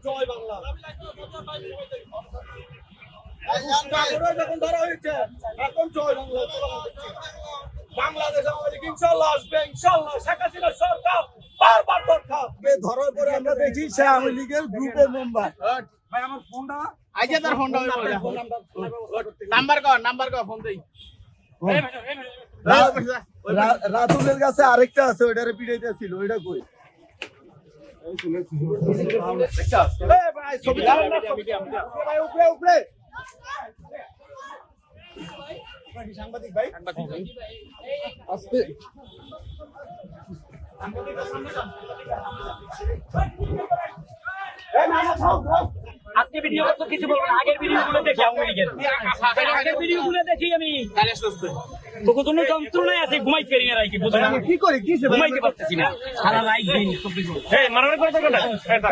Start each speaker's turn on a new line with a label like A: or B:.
A: জয় বাংলা যখন ধরা হয়েছে এখন জয় বাংলা বাংলাদেশ আমাদের ইনশাল্লাহ আসবে ইনশাল্লাহ শেখ হাসিনা সরকার বারবার দরকার ধরার পরে আমরা দেখি সে আওয়ামী লীগের গ্রুপের মেম্বার ভাই আমার ফোনটা
B: আইজা তার ফোনটা নাম্বার কর ফোন দেই
A: রাতুলের কাছে আরেকটা আছে ওইটারে পিড়াইতে ছিল ওইটা কই ভাই ছবি ভাই উপরে উপরে সাংবাদিক ভাই আস্তে
C: আজকে ভিডিও তো কিছু বলবো না, আগের ভিডিওগুলো দেখি আওয়ামী লীগের আগের ভিডিওগুলো দেখি আমি তোকে কোনো যন্ত্রণায় আছে ঘুমাইতে পারি না রাইকে বুঝো না
A: কি করি কি
C: ঘুমাইতে পারতেছি না সারা রাত দিন এই মারামারি করে থাকো না
B: আমাদের